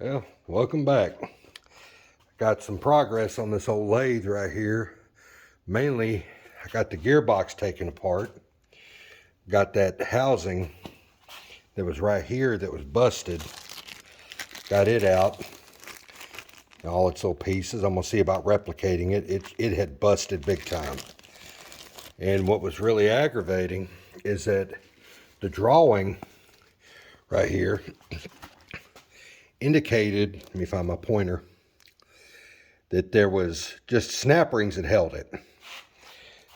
Well, welcome back. Got some progress on this old lathe right here. Mainly, I got the gearbox taken apart. Got that housing that was right here that was busted. Got it out. All its little pieces. I'm going to see about replicating it. It had busted big time. And what was really aggravating is that the drawing right here indicated, let me find my pointer, that there was just snap rings that held it.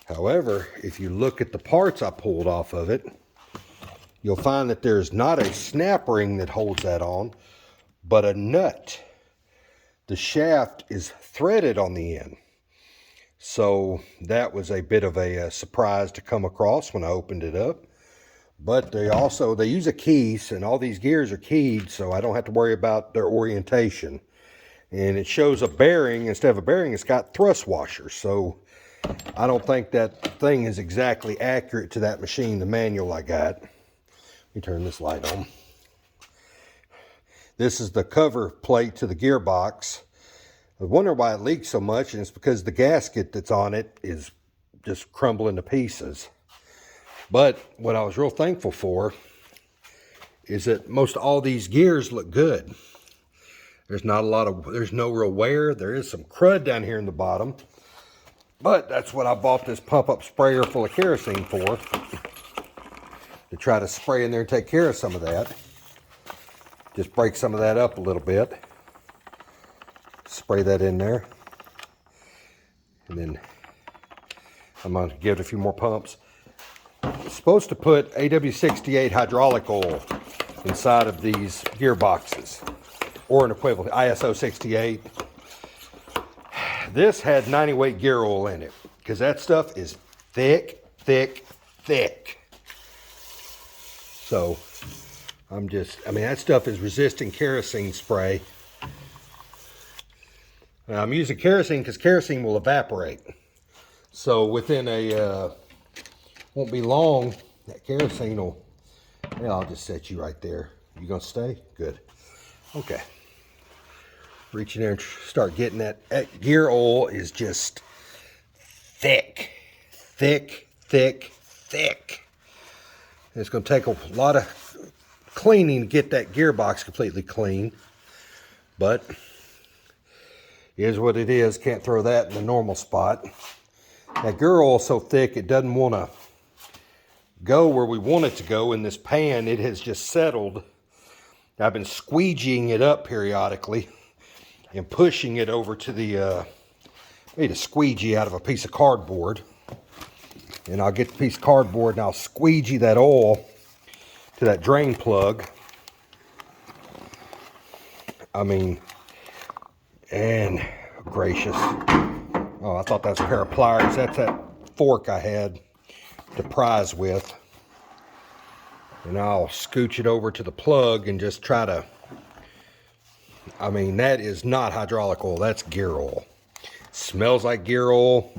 However, if you look at the parts I pulled off of it, you'll find that there's not a snap ring that holds that on, but a nut. The shaft is threaded on the end. So that was a bit of a surprise to come across when I opened it up. But they use a keys, and all these gears are keyed, so I don't have to worry about their orientation. And it shows a bearing. Instead of a bearing, it's got thrust washers. So I don't think that thing is exactly accurate to that machine, the manual I got. Let me turn this light on. This is the cover plate to the gearbox. I wonder why it leaks so much, and it's because the gasket that's on it is just crumbling to pieces. But what I was real thankful for is that most all these gears look good. There's no real wear. There is some crud down here in the bottom. But that's what I bought this pump-up sprayer full of kerosene for. To try to spray in there and take care of some of that. Just break some of that up a little bit. Spray that in there. And then I'm going to give it a few more pumps. It's supposed to put AW68 hydraulic oil inside of these gearboxes, or an equivalent, ISO 68. This had 90 weight gear oil in it, because that stuff is thick, thick, thick. So that stuff is resisting kerosene spray. I'm using kerosene because kerosene will evaporate. So within won't be long, that kerosene will, yeah, I'll just set you right there. You gonna stay? Good. Okay. Reach in there and start getting that gear oil is just thick, thick, thick, thick. And it's gonna take a lot of cleaning to get that gearbox completely clean, but it is what it is. Can't throw that in the normal spot. That gear oil is so thick it doesn't want to go where we want it to go in this pan. It has just settled. I've been squeegeeing it up periodically and pushing it over to the I made a squeegee out of a piece of cardboard, and I'll get the piece of cardboard and I'll squeegee that oil to that drain plug. And gracious, oh, I thought that was a pair of pliers. That's that fork I had to prise with. And I'll scooch it over to the plug and just try to, that is not hydraulic oil, that's gear oil. Smells like gear oil.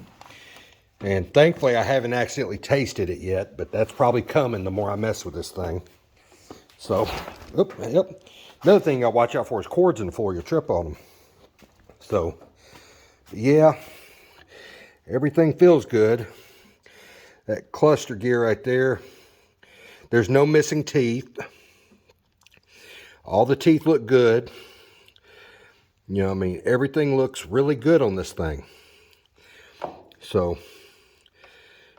And thankfully I haven't accidentally tasted it yet, but that's probably coming the more I mess with this thing. So, yep. Another thing you gotta watch out for is cords in the floor, you'll trip on them. So, yeah, everything feels good. That cluster gear right there, there's no missing teeth. All the teeth look good. Everything looks really good on this thing. So,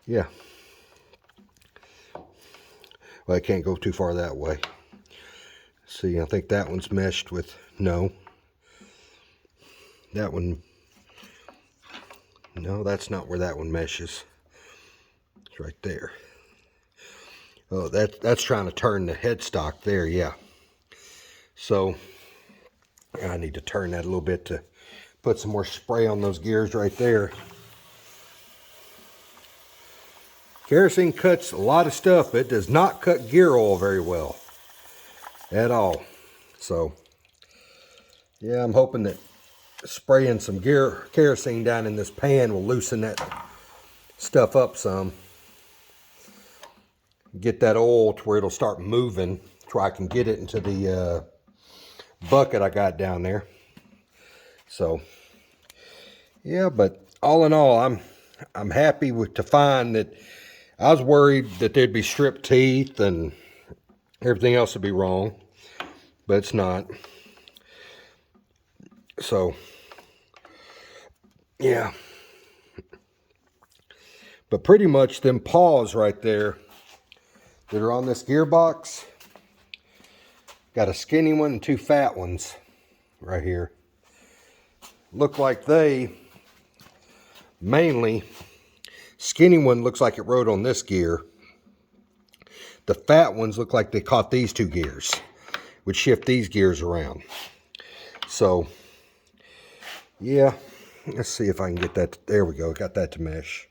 yeah. Well, I can't go too far that way. See, I think that one's meshed with, no. That one, no, that's not where that one meshes. It's right there. Oh, that's trying to turn the headstock there, yeah. So I need to turn that a little bit to put some more spray on those gears right there. Kerosene cuts a lot of stuff, but it does not cut gear oil very well at all. So yeah, I'm hoping that spraying some kerosene down in this pan will loosen that stuff up some. Get that oil to where it'll start moving, to where I can get it into the bucket I got down there. So yeah, but all in all, I'm happy to find that. I was worried that there'd be stripped teeth and everything else would be wrong, but it's not. So yeah, but pretty much them paws right there that are on this gearbox, got a skinny one and two fat ones right here. Look like they mainly, skinny one looks like it rode on this gear. The fat ones look like they caught these two gears, would shift these gears around. So yeah, let's see if I can get that. There we go, got that to mesh.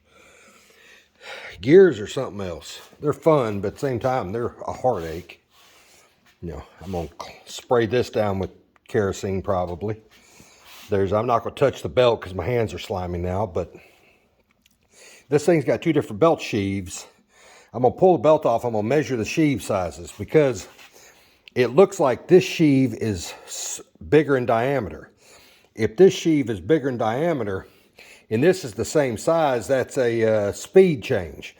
Gears are something else. They're fun, but at the same time, they're a heartache. You know, I'm going to spray this down with kerosene probably. I'm not going to touch the belt because my hands are slimy now, but this thing's got two different belt sheaves. I'm going to pull the belt off. I'm going to measure the sheave sizes because it looks like this sheave is bigger in diameter. If this sheave is bigger in diameter, and this is the same size, that's a speed change.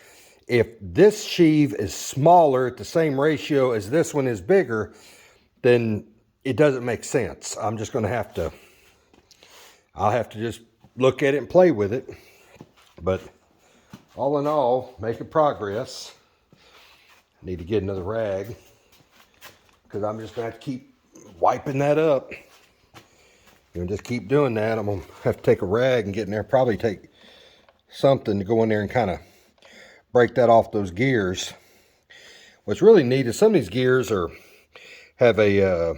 If this sheave is smaller at the same ratio as this one is bigger, then it doesn't make sense. I'm just going to have to, I'll have to just look at it and play with it. But all in all, making progress. I need to get another rag because I'm just going to have to keep wiping that up. And just keep doing that. I'm going to have to take a rag and get in there. Probably take something to go in there and kind of break that off those gears. What's really neat is some of these gears have a,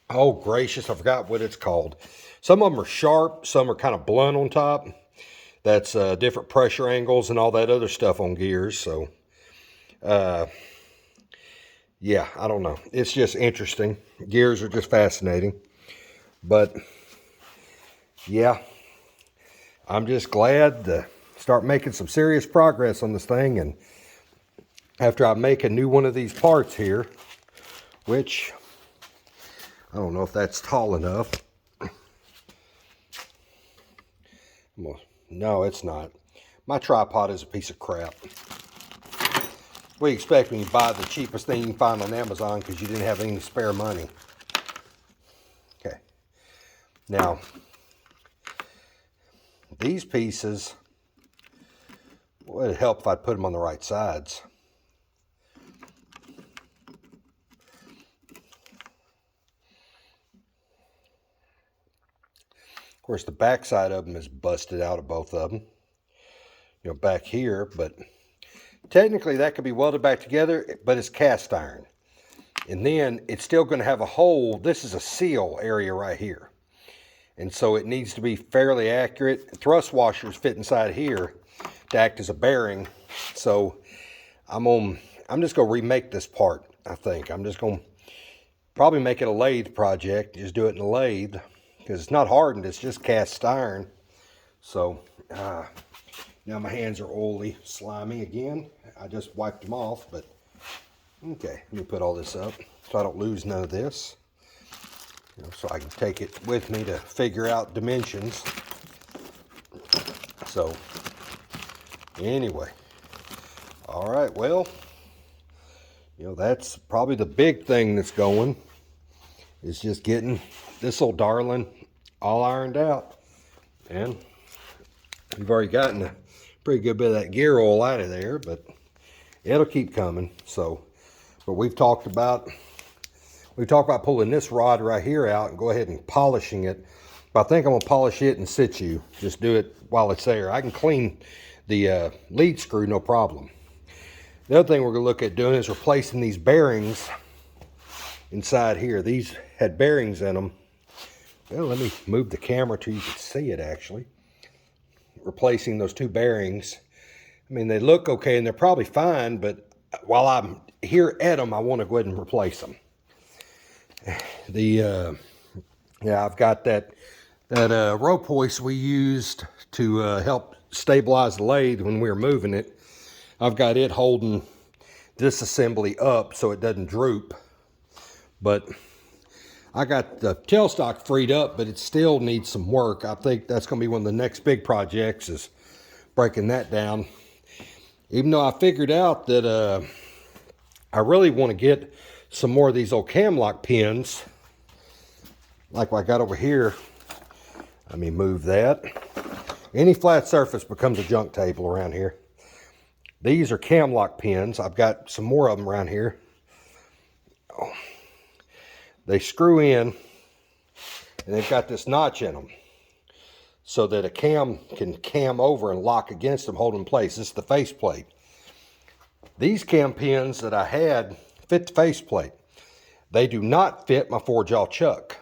oh gracious, I forgot what it's called. Some of them are sharp. Some are kind of blunt on top. That's different pressure angles and all that other stuff on gears. So, yeah, I don't know. It's just interesting. Gears are just fascinating. But yeah, I'm just glad to start making some serious progress on this thing. And after I make a new one of these parts here, which I don't know if that's tall enough. No, it's not. My tripod is a piece of crap. What do you expect when you buy the cheapest thing you can find on Amazon because you didn't have any spare money? Okay. Now, these pieces, well, it'd help if I put them on the right sides. Of course, the back side of them is busted out of both of them. You know, back here, but technically that could be welded back together, but it's cast iron. And then it's still going to have a hole. This is a seal area right here. And so it needs to be fairly accurate. Thrust washers fit inside here to act as a bearing. So I'm just going to remake this part, I think. I'm just going to probably make it a lathe project. Just do it in a lathe. Because it's not hardened, it's just cast iron. So now my hands are oily, slimy again. I just wiped them off, but okay, let me put all this up so I don't lose none of this. You know, so I can take it with me to figure out dimensions. So anyway, all right, well, you know, that's probably the big thing that's going, is just getting this old darling all ironed out. And we've already gotten a pretty good bit of that gear oil out of there, but it'll keep coming. So, but we've talked about pulling this rod right here out and go ahead and polishing it. But I think I'm gonna polish it in situ. Just do it while it's there. I can clean the lead screw, no problem. The other thing we're gonna look at doing is replacing these bearings inside here. These had bearings in them. Well, let me move the camera so you can see it actually. Replacing those two bearings. I mean, they look okay and they're probably fine, but while I'm here at them, I want to go ahead and replace them. Yeah, I've got that rope hoist we used to help stabilize the lathe when we were moving it. I've got it holding this assembly up so it doesn't droop. But I got the tailstock freed up, but it still needs some work. I think that's going to be one of the next big projects, is breaking that down. Even though I figured out that I really want to get some more of these old cam lock pins, like what I got over here. Let me move that. Any flat surface becomes a junk table around here. These are cam lock pins. I've got some more of them around here. Oh. They screw in, and they've got this notch in them so that a cam can cam over and lock against them, hold in place. This is the faceplate. These cam pins that I had fit the faceplate. They do not fit my 4-jaw chuck.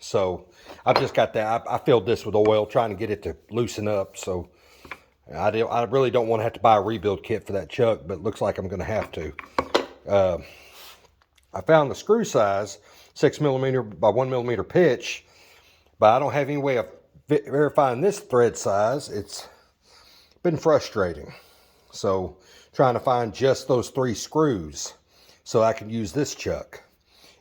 So I've just got that. I filled this with oil trying to get it to loosen up. So I really don't want to have to buy a rebuild kit for that chuck, but it looks like I'm going to have to. I found the screw size, 6mm by 1mm pitch, but I don't have any way of verifying this thread size. It's been frustrating. So trying to find just those 3 screws so I can use this chuck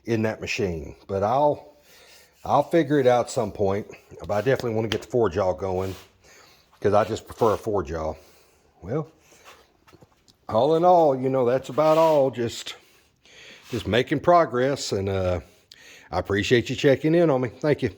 in that machine. But I'll figure it out some point. But I definitely want to get the 4-jaw going, because I just prefer a 4-jaw. Well, all in all, you know, that's about all. Just making progress, and I appreciate you checking in on me. Thank you.